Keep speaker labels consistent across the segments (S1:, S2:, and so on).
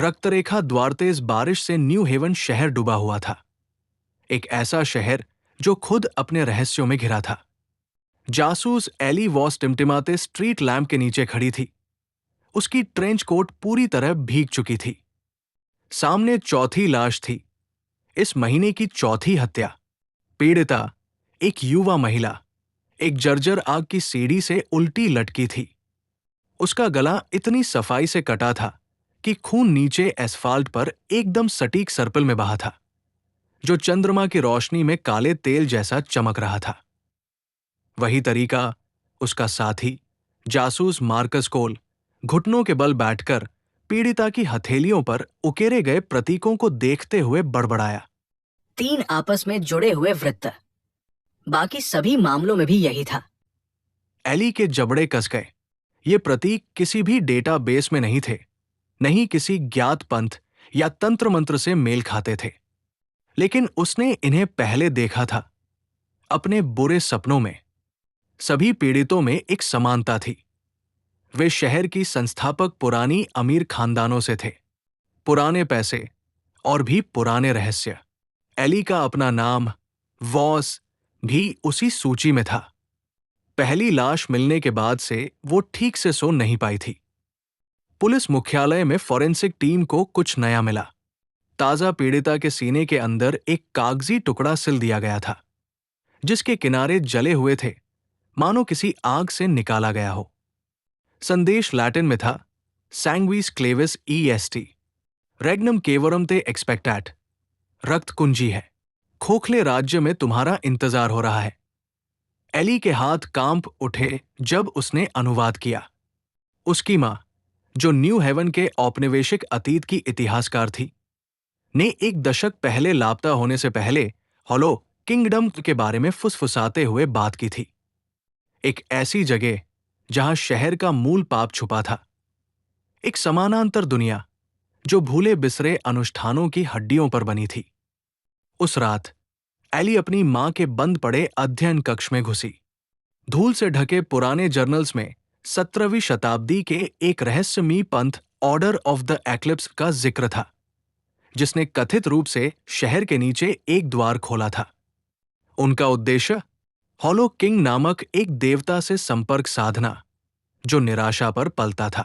S1: रक्तरेखा द्वारतेज बारिश से new haven शहर डूबा हुआ था। एक ऐसा शहर जो खुद अपने रहस्यों में घिरा था। जासूस एली वॉस टिमटिमाते स्ट्रीट लैंप के नीचे खड़ी थी। उसकी ट्रेंच कोट पूरी तरह भीग चुकी थी। सामने चौथी लाश थी, इस महीने की चौथी हत्या। पीड़िता, एक युवा महिला, एक जर्जर आग की सीढ़ी से उल्टी लटकी थी। उसका गला इतनी सफाई से कटा था कि खून नीचे एस्फाल्ट पर एकदम सटीक सर्कल में बहा था, जो चंद्रमा की रोशनी में काले तेल जैसा चमक रहा था। वही तरीका उसका साथी जासूस मार्कस कोल घुटनों के बल बैठकर पीड़िता की हथेलियों पर उकेरे गए प्रतीकों को देखते हुए बड़बड़ाया।
S2: 3 आपस में जुड़े हुए वृत्त। बाकी सभी मामलों में भी यही था।
S1: एली के जबड़े कस गए। ये प्रतीक किसी भी डेटाबेस में नहीं थे, नहीं किसी ज्ञात पंथ या तंत्र मंत्र से मेल खाते थे। लेकिन उसने इन्हें पहले देखा था, अपने बुरे सपनों में। सभी पीड़ितों में एक समानता थी। वे शहर की संस्थापक पुरानी अमीर खानदानों से थे। पुराने पैसे और भी पुराने रहस्य। एली का अपना नाम वॉस भी उसी सूची में था। पहली लाश मिलने के बाद से वो ठीक से सो नहीं पाई थी। पुलिस मुख्यालय में फॉरेंसिक टीम को कुछ नया मिला। ताजा पीड़िता के सीने के अंदर एक कागजी टुकड़ा सिल दिया गया था, जिसके किनारे जले हुए थे, मानो किसी आग से निकाला गया हो। संदेश लैटिन में था, सैंग्विस क्लेविस EST, रेग्नम केवरम ते एक्सपेक्टैट। रक्त कुंजी है, खोखले राज्य में तुम्हारा इंतजार हो रहा है। एली के हाथ कांप उठे जब उसने अनुवाद किया। उसकी मां, जो न्यू हेवन के औपनिवेशिक अतीत की इतिहासकार थी, ने एक दशक पहले लापता होने से पहले हॉलो किंगडम के बारे में फुसफुसाते हुए बात की थी। एक ऐसी जगह जहां शहर का मूल पाप छुपा था। एक समानांतर दुनिया जो भूले बिसरे अनुष्ठानों की हड्डियों पर बनी थी। उस रात एली अपनी मां के बंद पड़े अध्ययन कक्ष में घुसी। धूल से ढके पुराने जर्नल्स में 17वीं शताब्दी के एक रहस्यमयी पंथ ऑर्डर ऑफ द एक्लिप्स का जिक्र था, जिसने कथित रूप से शहर के नीचे एक द्वार खोला था। उनका उद्देश्य हॉलो किंग नामक एक देवता से संपर्क साधना, जो निराशा पर पलता था।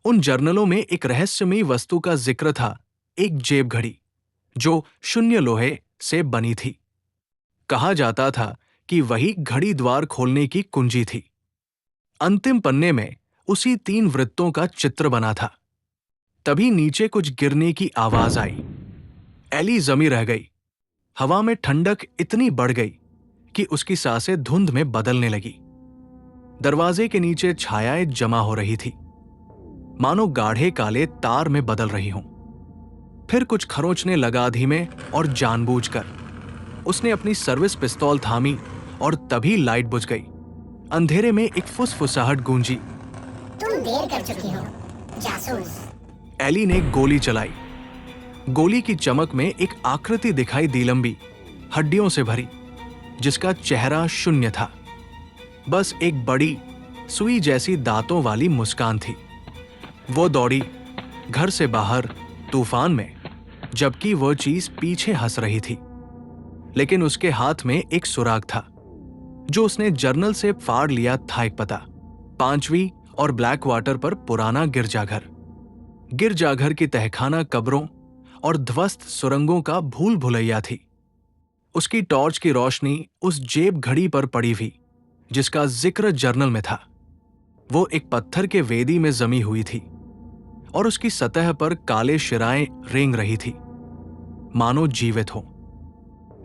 S1: उन जर्नलों में एक रहस्यमयी वस्तु का जिक्र था, एक जेब घड़ी जो शून्य लोहे से बनी थी। कहा जाता था कि वही घड़ी द्वार खोलने की कुंजी थी। अंतिम पन्ने में उसी 3 वृत्तों का चित्र बना था। तभी नीचे कुछ गिरने की आवाज आई। एली जमी रह गई। हवा में ठंडक इतनी बढ़ गई कि उसकी सांसें धुंध में बदलने लगी। दरवाजे के नीचे छायाएं जमा हो रही थी, मानो गाढ़े काले तार में बदल रही हों। फिर कुछ खरोंचने लगा धीमे और जानबूझकर। उसने अपनी सर्विस पिस्तौल थामी और तभी लाइट बुझ गई। अंधेरे में एक फुसफुसाहट गूंजी।
S3: तुम देर कर चुकी हो, जासूस।
S1: एली ने गोली चलाई। गोली की चमक में एक आकृति दिखाई दी, लंबी, हड्डियों से भरी, जिसका चेहरा शून्य था। बस एक बड़ी सुई जैसी दांतों वाली मुस्कान थी। वो दौड़ी घर से बाहर तूफान में, जबकि वह चीज पीछे हंस रही थी। लेकिन उसके हाथ में एक सुराग था, जो उसने जर्नल से फाड़ लिया था। एक पता, 5वीं और ब्लैक वाटर पर पुराना गिरजाघर। गिरजाघर की तहखाना कब्रों और ध्वस्त सुरंगों का भूल भुलैया थी। उसकी टॉर्च की रोशनी उस जेब घड़ी पर पड़ी हुई, जिसका जिक्र जर्नल में था। वो एक पत्थर के वेदी में जमी हुई थी और उसकी सतह पर काले शिराएं रेंग रही थी, मानो जीवित हो।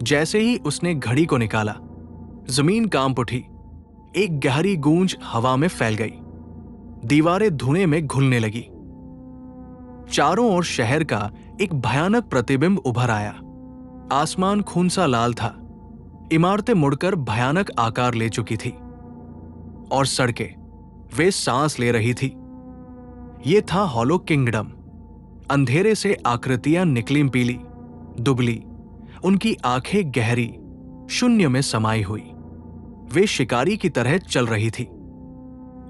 S1: जैसे ही उसने घड़ी को निकाला, जमीन कांप उठी। एक गहरी गूंज हवा में फैल गई। दीवारें धुएं में घुलने लगी। चारों ओर शहर का एक भयानक प्रतिबिंब उभर आया। आसमान खून सा लाल था। इमारतें मुड़कर भयानक आकार ले चुकी थी और सड़कें, वे सांस ले रही थी। ये था हॉलो किंगडम। अंधेरे से आकृतियां निकली, पीली, दुबली, उनकी आंखें गहरी, शून्य में समाई हुई। वे शिकारी की तरह चल रही थी।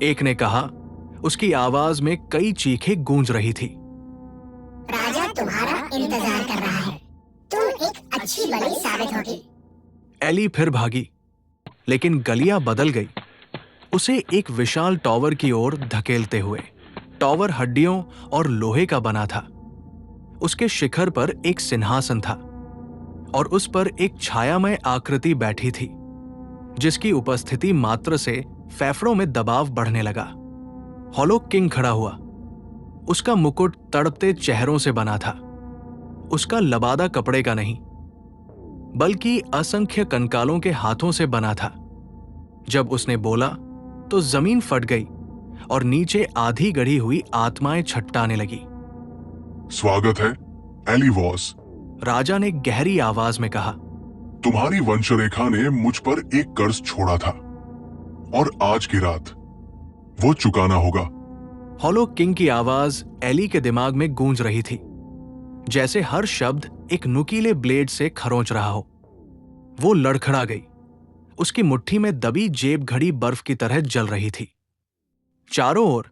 S1: एक ने कहा, उसकी आवाज में कई चीखें गूंज रही थी।
S3: राजा तुम्हारा इंतजार कर रहा है। तुम एक अच्छी बलि साबित होगी।
S1: एली फिर भागी, लेकिन गलियां बदल गई, उसे एक विशाल टॉवर की ओर धकेलते हुए। टॉवर हड्डियों और लोहे का बना था। उसके शिखर पर एक सिंहासन था और उस पर एक छायामय आकृति बैठी थी, जिसकी उपस्थिति मात्र से फेफड़ों में दबाव बढ़ने लगा। हॉलो किंग खड़ा हुआ। उसका मुकुट तड़पते चेहरों से बना था। उसका लबादा कपड़े का नहीं, बल्कि असंख्य कंकालों के हाथों से बना था। जब उसने बोला तो जमीन फट गई और नीचे आधी गढ़ी हुई आत्माएं छटपटाने लगी।
S4: स्वागत है एली वॉस।
S1: राजा ने गहरी आवाज में कहा,
S4: तुम्हारी वंशरेखा ने मुझ पर एक कर्ज छोड़ा था और आज की रात वो चुकाना होगा।
S1: हॉलो किंग की आवाज एली के दिमाग में गूंज रही थी, जैसे हर शब्द एक नुकीले ब्लेड से खरोंच रहा हो। वो लड़खड़ा गई। उसकी मुट्ठी में दबी जेब घड़ी बर्फ की तरह जल रही थी। चारों ओर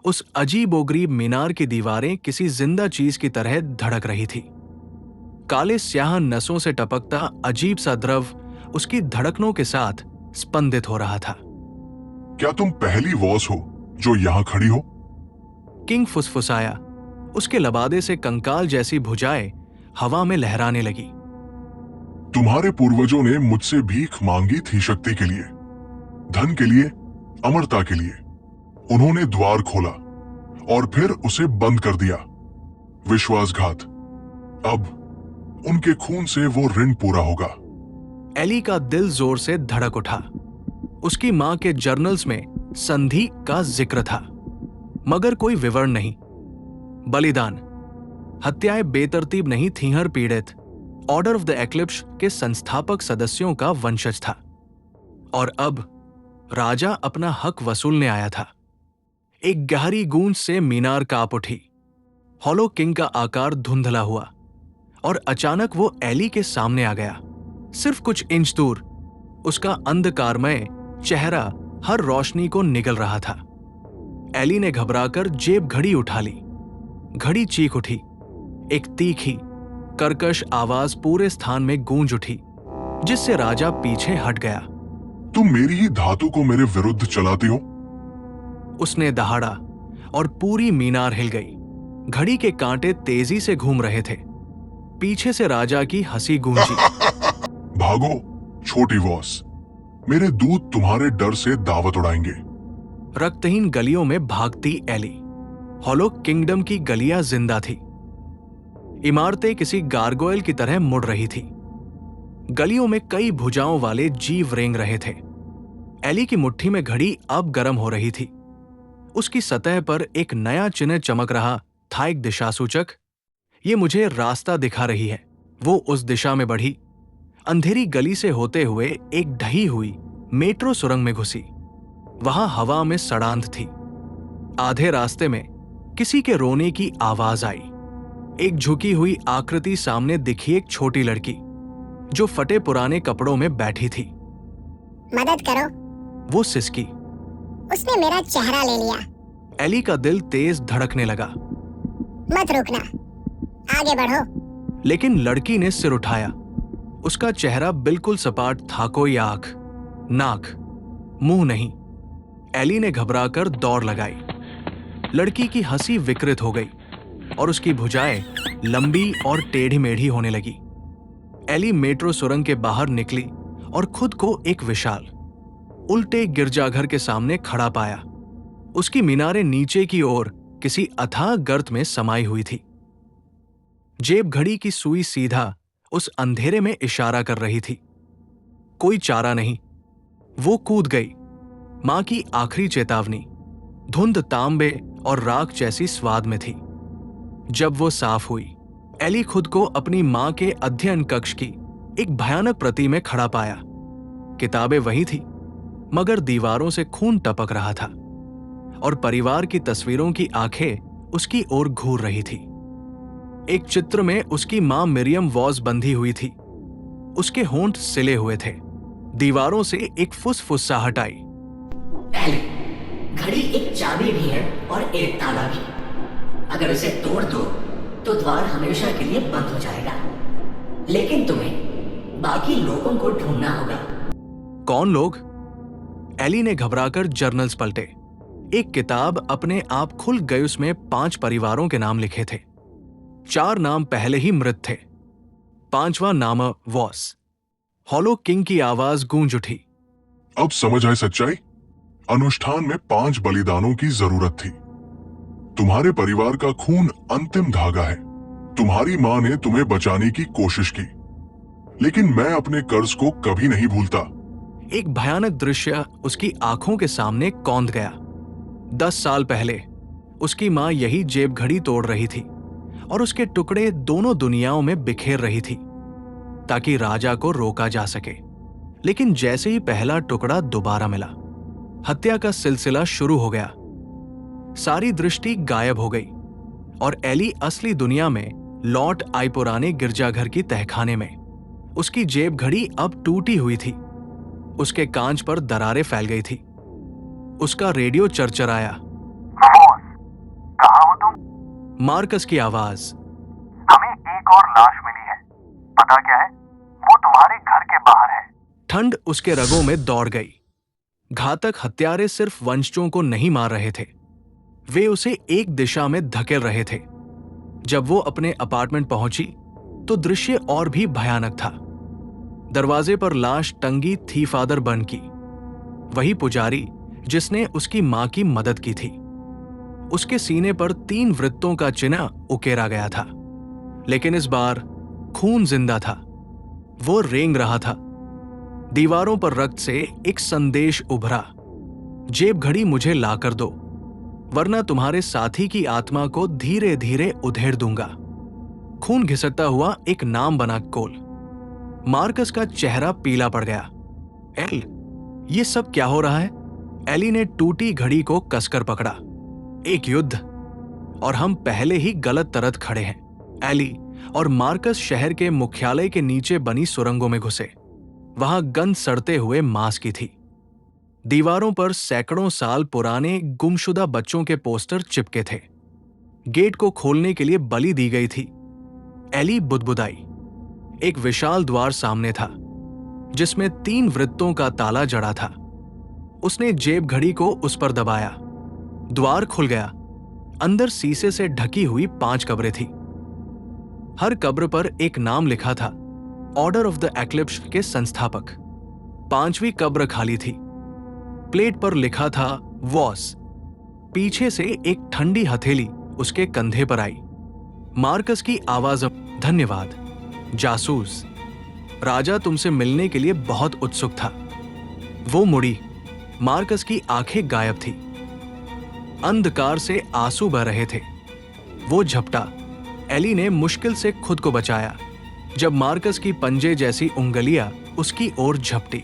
S1: उस अजीबोगरीब मीनार की दीवारें किसी जिंदा चीज की तरह धड़क रही थी। काले स्याह नसों से टपकता अजीब सा द्रव उसकी धड़कनों के साथ स्पंदित हो रहा था।
S4: क्या तुम पहली वॉस हो जो यहां खड़ी हो?
S1: किंग फुसफुसाया। उसके लबादे से कंकाल जैसी भुजाएं हवा में लहराने लगी।
S4: तुम्हारे पूर्वजों ने मुझसे भीख मांगी थी शक्ति के लिए, धन के लिए, अमरता के लिए। उन्होंने द्वार खोला और फिर उसे बंद कर दिया। विश्वासघात। अब उनके खून से वो ऋण पूरा होगा।
S1: एली का दिल जोर से धड़क उठा। उसकी मां के जर्नल्स में संधि का जिक्र था, मगर कोई विवरण नहीं। बलिदान, हत्याएं बेतरतीब नहीं थीं। हर पीड़ित ऑर्डर ऑफ द एक्लिप्स के संस्थापक सदस्यों का वंशज था, और अब राजा अपना हक वसूलने आया था। एक गहरी गूंज से मीनार कांप उठी। हॉलो किंग का आकार धुंधला हुआ और अचानक वो एली के सामने आ गया। सिर्फ कुछ इंच दूर उसका अंधकारमय चेहरा हर रोशनी को निगल रहा था। एली ने घबराकर जेब घड़ी उठा ली। घड़ी चीख उठी। एक तीखी कर्कश आवाज पूरे स्थान में गूंज उठी, जिससे राजा पीछे हट गया।
S4: तुम मेरी ही धातु को मेरे विरुद्ध चलाते हो?
S1: उसने दहाड़ा और पूरी मीनार हिल गई। घड़ी के कांटे तेजी से घूम रहे थे। पीछे से राजा की हंसी गूंजी।
S4: भागो छोटी वॉस, मेरे दूत तुम्हारे डर से दावत उड़ाएंगे।
S1: रक्तहीन गलियों में भागती एली। हॉलो किंगडम की गलियां जिंदा थी। इमारतें किसी गारगोयल की तरह मुड़ रही थी। गलियों में कई भुजाओं वाले जीव रेंग रहे थे। एली की मुट्ठी में घड़ी अब गर्म हो रही थी। उसकी सतह पर एक नया चिन्ह चमक रहा था, एक दिशासूचक। ये मुझे रास्ता दिखा रही है। वो उस दिशा में बढ़ी। अंधेरी गली से होते हुए एक ढही हुई मेट्रो सुरंग में घुसी। वहां हवा में सड़ांध थी। आधे रास्ते में किसी के रोने की आवाज आई। एक झुकी हुई आकृति सामने दिखी, एक छोटी लड़की जो फटे पुराने कपड़ों में बैठी थी।
S3: मदद करो।
S1: वो सिसकी।
S3: उसने मेरा चेहरा ले लिया।
S1: एली का दिल तेज धड़कने लगा।
S3: मत रुकना, आगे बढ़ो।
S1: लेकिन लड़की ने सिर उठाया। उसका चेहरा बिल्कुल सपाट था, कोई आंख, नाक, मुंह नहीं। एली ने घबराकर दौड़ लगाई। लड़की की हंसी विकृत हो गई और उसकी भुजाएं लंबी और टेढ़ी मेढ़ी होने लगी। एली मेट्रो सुरंग के बाहर निकली और खुद को एक विशाल उल्टे गिरजाघर के सामने खड़ा पाया। उसकी मीनारें नीचे की ओर किसी अथाह गर्त में समाई हुई थी। जेब घड़ी की सुई सीधा उस अंधेरे में इशारा कर रही थी। कोई चारा नहीं। वो कूद गई। मां की आखिरी चेतावनी धुंध तांबे और राख जैसी स्वाद में थी। जब वो साफ हुई, एली खुद को अपनी मां के अध्ययन कक्ष की एक भयानक प्रति में खड़ा पाया। किताबें वही थी, मगर दीवारों से खून टपक रहा था और परिवार की तस्वीरों की आंखें उसकी ओर घूर रही थी। एक चित्र में उसकी मां मिरियम वॉस बंधी हुई थी। उसके होंठ सिले हुए थे। दीवारों से एक फुसफुसाहट आई।
S2: एली, घड़ी एक चाबी भी है और एक ताला भी। अगर इसे तोड़ दो तो द्वार हमेशा के लिए बंद हो जाएगा, लेकिन तुम्हें बाकी लोगों को ढूंढना होगा।
S1: कौन लोग? एली ने घबराकर जर्नल्स पलटे। एक किताब अपने आप खुल गई, उसमें 5 परिवारों के नाम लिखे थे। 4 नाम पहले ही मृत थे, 5वां नाम वॉस। हॉलो किंग की आवाज गूंज उठी।
S4: अब समझ आई सच्चाई। अनुष्ठान में 5 बलिदानों की जरूरत थी। तुम्हारे परिवार का खून अंतिम धागा है। तुम्हारी मां ने तुम्हें बचाने की कोशिश की, लेकिन मैं अपने कर्ज को कभी नहीं भूलता।
S1: एक भयानक दृश्य उसकी आंखों के सामने कौंध गया। 10 साल पहले उसकी मां यही जेब घड़ी तोड़ रही थी और उसके टुकड़े दोनों दुनियाओं में बिखेर रही थी ताकि राजा को रोका जा सके। लेकिन जैसे ही पहला टुकड़ा दोबारा मिला, हत्या का सिलसिला शुरू हो गया। सारी दृष्टि गायब हो गई और एली असली दुनिया में लौट आई। पुराने गिरजाघर की तहखाने में उसकी जेब घड़ी अब टूटी हुई थी। उसके कांच पर दरारें फैल गई थी। उसका रेडियो चरचराया।
S5: बॉस, कहाँ हो तुम?
S1: मार्कस की आवाज।
S5: हमें एक और लाश मिली है। पता क्या है? वो तुम्हारे घर के बाहर है।
S1: ठंड उसके रगों में दौड़ गई। घातक हत्यारे सिर्फ वंशजों को नहीं मार रहे थे, वे उसे एक दिशा में धकेल रहे थे। जब वो अपने अपार्टमेंट पहुंची तो दृश्य और भी भयानक था। दरवाजे पर लाश टंगी थी फादर बर्न की, वही पुजारी जिसने उसकी मां की मदद की थी। उसके सीने पर 3 वृत्तों का चिन्ह उकेरा गया था, लेकिन इस बार खून जिंदा था। वो रेंग रहा था। दीवारों पर रक्त से एक संदेश उभरा, जेब घड़ी मुझे लाकर दो, वरना तुम्हारे साथी की आत्मा को धीरे धीरे उधेड़ दूंगा। खून घिसकता हुआ एक नाम बना कोल। मार्कस का चेहरा पीला पड़ गया। एल, ये सब क्या हो रहा है? एली ने टूटी घड़ी को कसकर पकड़ा। एक युद्ध, और हम पहले ही गलत तरफ खड़े हैं। एली और मार्कस शहर के मुख्यालय के नीचे बनी सुरंगों में घुसे। वहां गंध सड़ते हुए मांस की थी। दीवारों पर सैकड़ों साल पुराने गुमशुदा बच्चों के पोस्टर चिपके थे। गेट को खोलने के लिए बलि दी गई थी। एली बुदबुदाई। एक विशाल द्वार सामने था जिसमें 3 वृत्तों का ताला जड़ा था। उसने जेब घड़ी को उस पर दबाया। द्वार खुल गया। अंदर शीशे से ढकी हुई 5 कब्रें थी। हर कब्र पर एक नाम लिखा था, ऑर्डर ऑफ द एक्लिप्स के संस्थापक। 5वीं कब्र खाली थी। प्लेट पर लिखा था वॉस। पीछे से एक ठंडी हथेली उसके कंधे पर आई। मार्कस की आवाज। धन्यवाद जासूस, राजा तुमसे मिलने के लिए बहुत उत्सुक था। वो मुड़ी। मार्कस की आंखें गायब थी। अंधकार से आंसू बह रहे थे। वो झपटा। एली ने मुश्किल से खुद को बचाया जब मार्कस की पंजे जैसी उंगलियां उसकी ओर झपटी।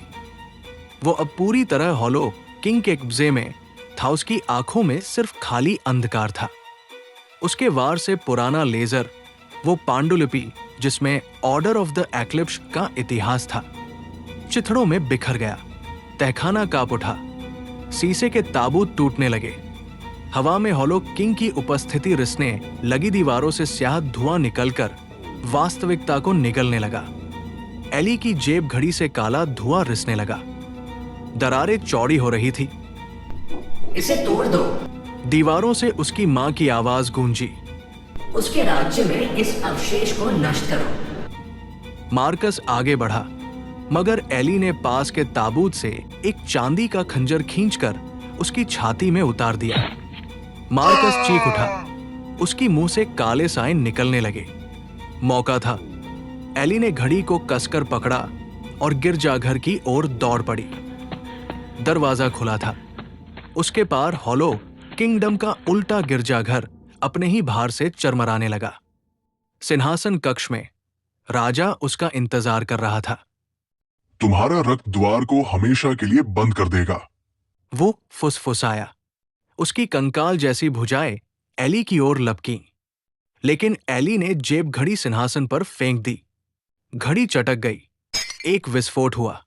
S1: वो अब पूरी तरह हॉलो किंग के कब्जे में था। उसकी आंखों में सिर्फ खाली अंधकार था। उसके वार से पुराना लेजर, वो पांडुलिपि जिसमें ऑर्डर ऑफ द एक्लिप्स का इतिहास था, चिथड़ों में बिखर गया। तहखाना कांप उठा। शीशे के ताबूत टूटने लगे। हवा में हॉलो किंग की उपस्थिति रिसने लगी। दीवारों से स्याह धुआं निकलकर वास्तविकता को निगलने लगा। एली की जेब घड़ी से काला धुआं रिसने लगा। दरारें चौड़ी हो रही थी।
S2: इसे तोड़ दो।
S1: दीवारों से उसकी मां की आवाज गूंजी।
S2: उसके राज्य में इस अवशेष को नष्ट करो।
S1: मार्कस आगे बढ़ा, मगर एली ने पास के ताबूत से एक चांदी का खंजर खींचकर उसकी छाती में उतार दिया। मार्कस चीख उठा। उसकी मुंह से काले साए निकलने लगे। मौका था। एली ने घड़ी को कसकर पकड़ा और गिरजाघर की ओर दौड़ पड़ी। दरवाजा खुला था। उसके पार हॉलो किंगडम का उल्टा गिरजाघर अपने ही भार से चरमराने लगा। सिंहासन कक्ष में राजा उसका इंतजार कर रहा था।
S4: तुम्हारा रक्त द्वार को हमेशा के लिए बंद कर देगा,
S1: वो फुसफुसाया। उसकी कंकाल जैसी भुजाएं एली की ओर लपकीं, लेकिन एली ने जेब घड़ी सिंहासन पर फेंक दी। घड़ी चटक गई। एक विस्फोट हुआ।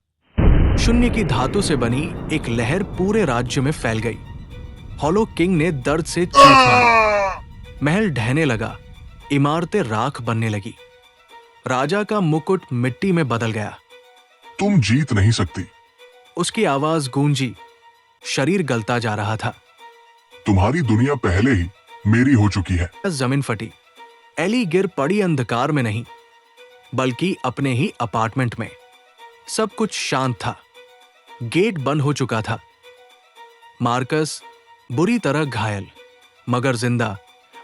S1: शून्य की धातु से बनी एक लहर पूरे राज्य में फैल गई। हॉलो किंग ने दर्द से चीख मारी। महल ढहने लगा, इमारतें राख बनने लगी। राजा का मुकुट मिट्टी में बदल गया।
S4: तुम जीत नहीं सकती।
S1: उसकी आवाज गूंजी, शरीर गलता जा रहा था।
S4: तुम्हारी दुनिया पहले ही मेरी हो चुकी है।
S1: जमीन फटी। एली गिर पड़ी अंधकार में नहीं, बल्कि अपने ही अपार्टमेंट में। सब कुछ शांत था। गेट बंद हो चुका था। मार्कस बुरी तरह घायल मगर जिंदा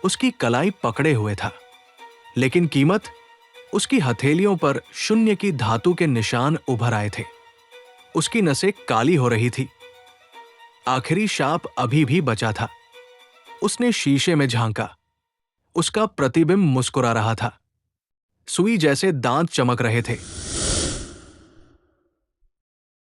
S1: उसकी कलाई पकड़े हुए था। लेकिन कीमत, उसकी हथेलियों पर शून्य की धातु के निशान उभर आए थे। उसकी नसें काली हो रही थी। आखिरी शाप अभी भी बचा था। उसने शीशे में झांका। उसका प्रतिबिंब मुस्कुरा रहा था। सुई जैसे दांत चमक रहे थे।